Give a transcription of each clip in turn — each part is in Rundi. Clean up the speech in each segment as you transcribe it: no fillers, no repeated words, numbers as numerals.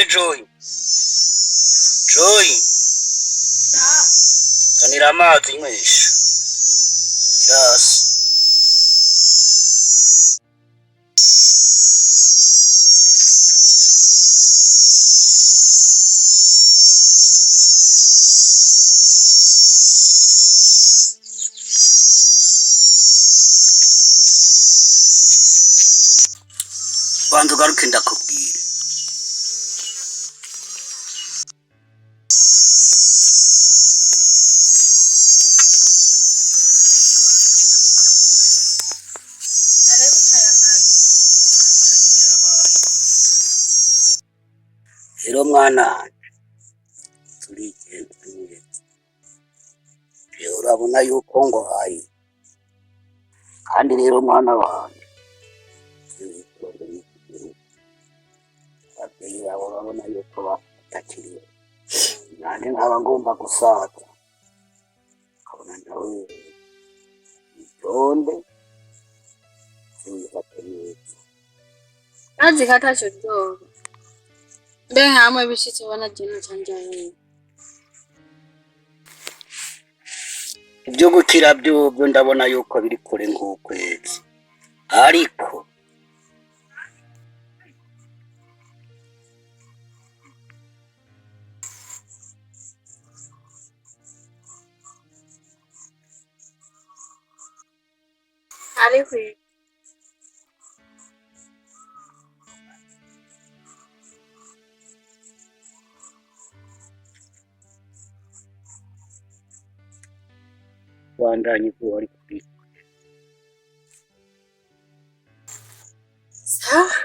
Joy. Joy. Kanira amazi nywesha. Yes. Bantu garuke ndakubwira. Rero mwana turigenda urabona yuko ngo hayi kandi rero mwana wanjye ababyeyi babo babona yuko batakiriye nanjye nkaba ngomba gusaza ukabona nawe itonde zifate neza azi katacho dogo mbe hamwe bishitse bana jeno canje ibyo gukira byo ndabona yuko biri kure nk'ukwezi ariko bandanye ko ari kuri sawa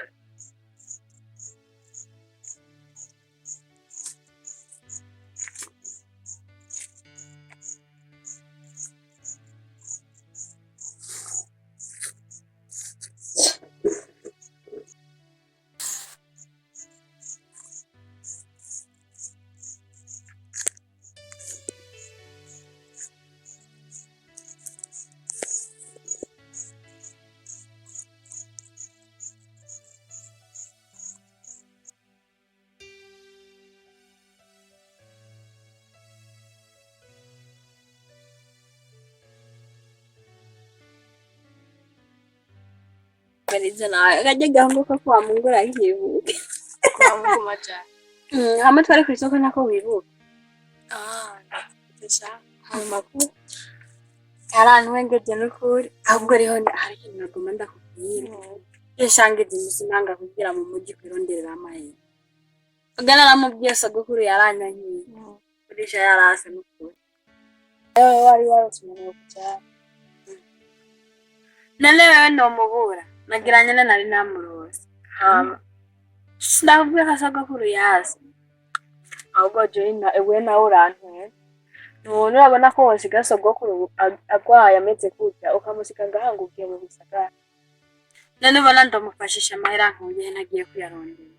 Berizana akajya gahambuka kwa Mungu rangibuke kwa Mungu macha hamwe twari ku isoko nako wibuka ndasha makuru arantu wengeje n'ukuri ahubwo riho hari ikintu nagomba ndakubwira yeshangize imisimanga kugira mu mujyi kwironderera amahe ugana namubwiye sogokuru yaranyankiye kurisha yarase n'ukuri wari warusumye kucyara nale wewe ndo mubura nagiranye na nari namurose ndakubwiye ko sogokuru yase ahubwo joina ewe na urantwe none urabona ko wasiga sogokuru agwaye ameze kujya ukamusika ngahangukiye mu bisagara none ubona ndamufashisha amahera nkuye nagiye kuyarondera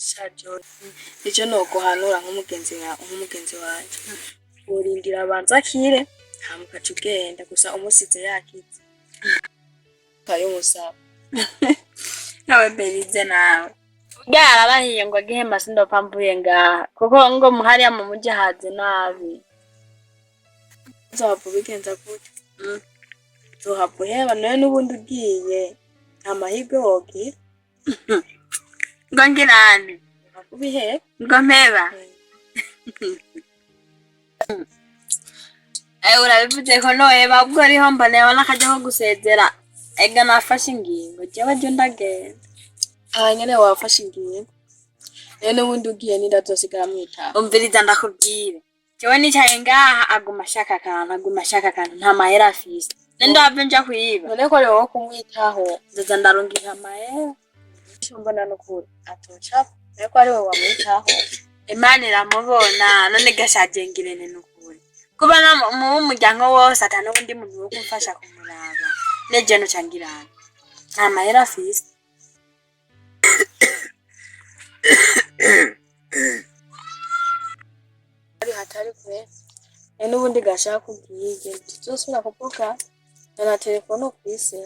shajo icyo noguhanura nk'umugenzi wanje urindira abanza akire hamukaca ugenda gusa umusize yakize kayo musaba nawe berize nawe yararahiye ngo agihemba sindopfa mvuye ngaha kuko ngo muhariya mu mujyi haze nabi nzapfa bigenza gute zohapfa uheba nawe n'ubundi ugiye nta mahirwe wogira ngo ngirane ubiheba ngo mpeba urabivuze ko noheba ubwo ariho mboneba n'akajya ko gusezera ega nafashe ingingo jewe jo ndagenda nyene wafashe ingingo rero n'ubundi ugiye nindazosigara mwitaha umviriza ndakubwire jewe nicaye ngaha aguma ashaka akantu nta mahera afise ndabyo nja kwiba none ko rero kumwitaho nzaza ndarungika amahera mbona n'ukuri atocapa rero ko ari we wamwitaho Imana iramubona none gashaje Ngirente n'ukuri kuba mu muryango wose atana undi muntu wo kumfasha kumuraba neje no Ngirente nta mahera afise ari hatari kwe n'ubundi gashaka kubwiye tuzosubira kuvuga na telefone ufise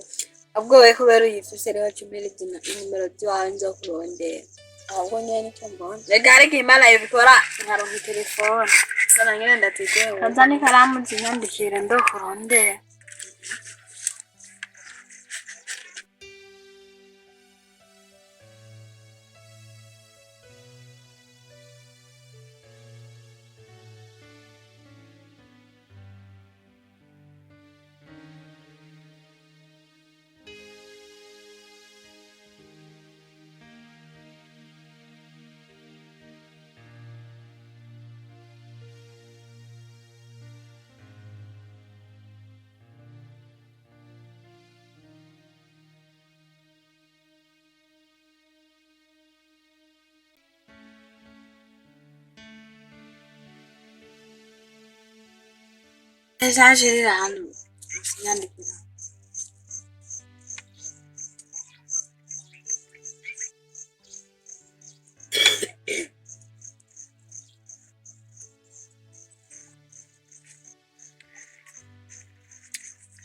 ahubwo wewe kubera uyifise rero cumira inimero ziwawe nzokurondera ahubwo nyene nicyo mbona rega ariko Imana yabikora nkaronka telefone sana nyene ndategewe kaza n'ikaramu zinyandikire ndokurondera message riri hano zinyandikira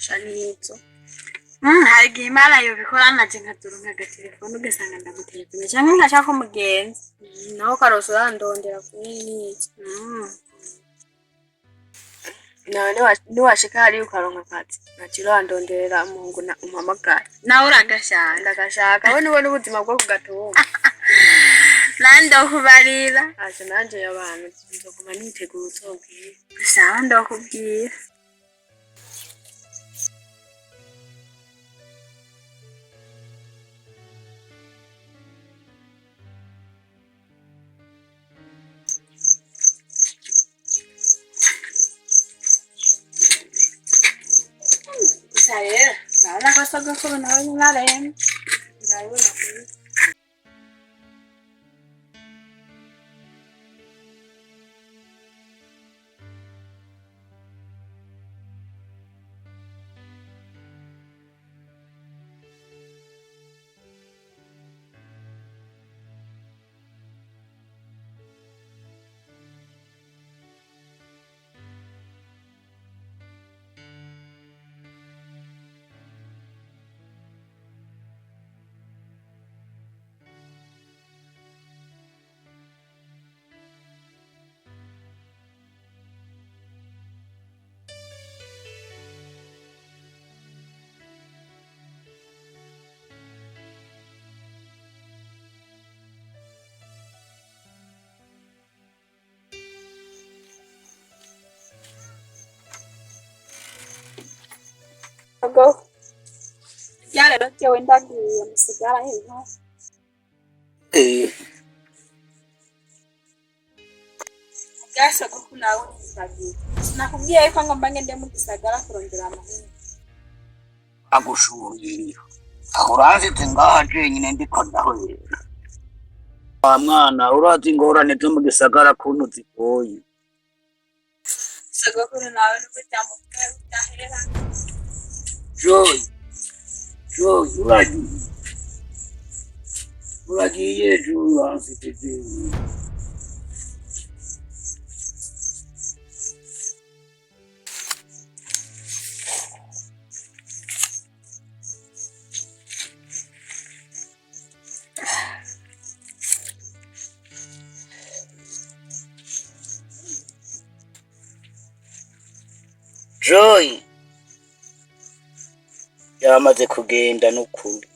shanizo hari igihe Imana yobikora naje nkaduronka agatelefone ugasanga ndagutelefone canke nkashaka umugenzi naho karoso urandondera kuri niki nawe niwashika hariya ukaronka akazi naciro wandonderera mungu na umpamagara nawe uragashaka ndagashaka we niwe n'ubuzima bwo kugatunga nandokubarira aje nanje y'abantu nzoguma nitegura utobwira sawa ndokubwira Saya, sana kasi gusto ko na yung rin. Dahil na ko. go Yale lote wenda kuyamusigara hivyo. Gasa ko kuna unisagi. Nakubwiye yuko ngomba ngende mu gisagara kurondera amahera. Agushurira. Akuranzitse ngaha jenyine ndiko ndahwera. Wa mwana urazi ingorane zo mu gisagara kuntu zigoye. Sogokuru nawe nuko cyamubwira utahera. Joy, uragiye uranzitse. Joy yamaze kugenda n'ukuri.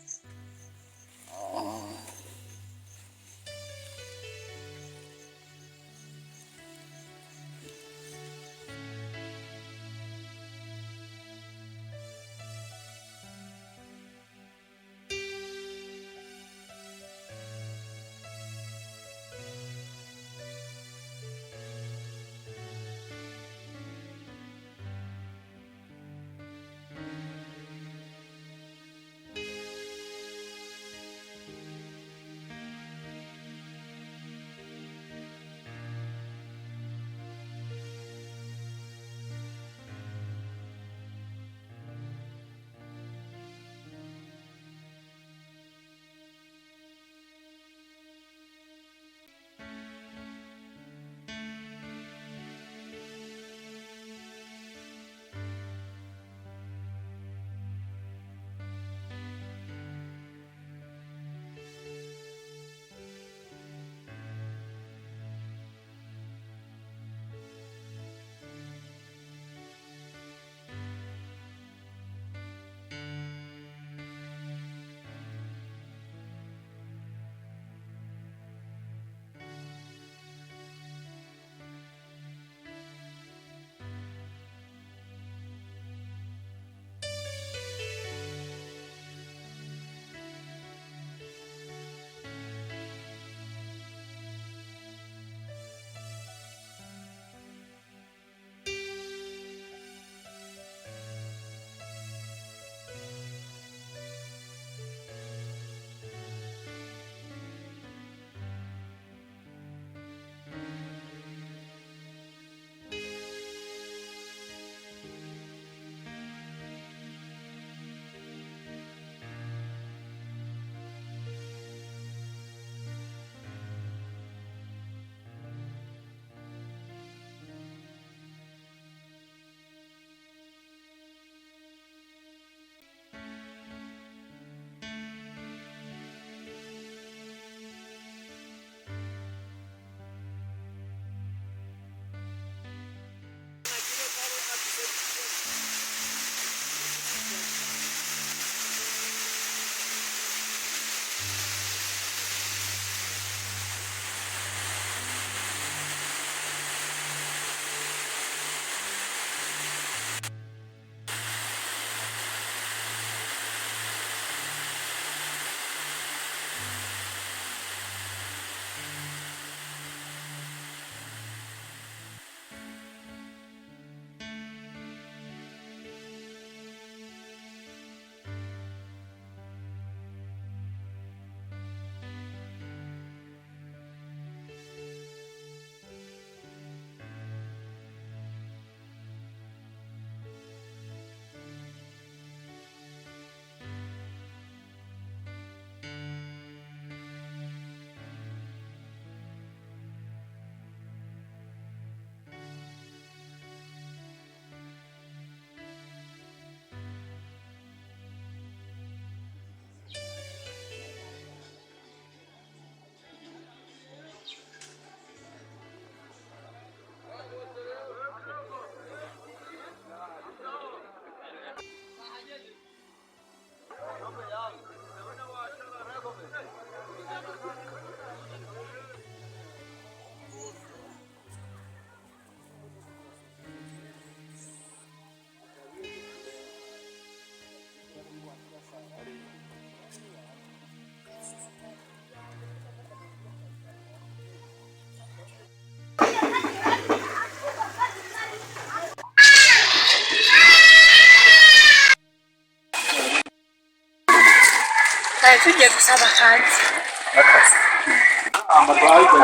tugiye gusaba akazi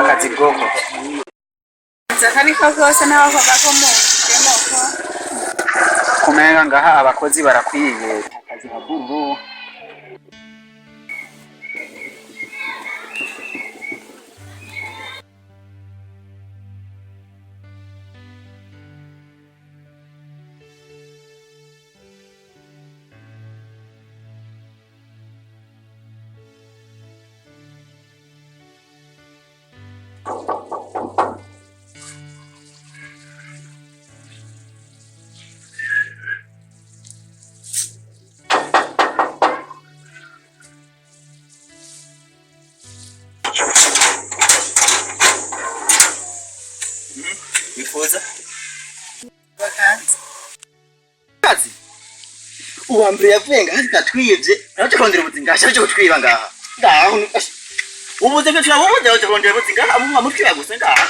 akazi bwoko nzaka niko kose naho bagakomokemo kumenga ngaha abakozi barakwiye akazi kaburu bifuza bakanze kazi uwambere yavuye ngaha twiyevye naje kondera ubuzinga cyo kutwiba ngaha ngaho ubuze ko twabuze cyo kondera ubuzinga abo mutwiba gusa ngaha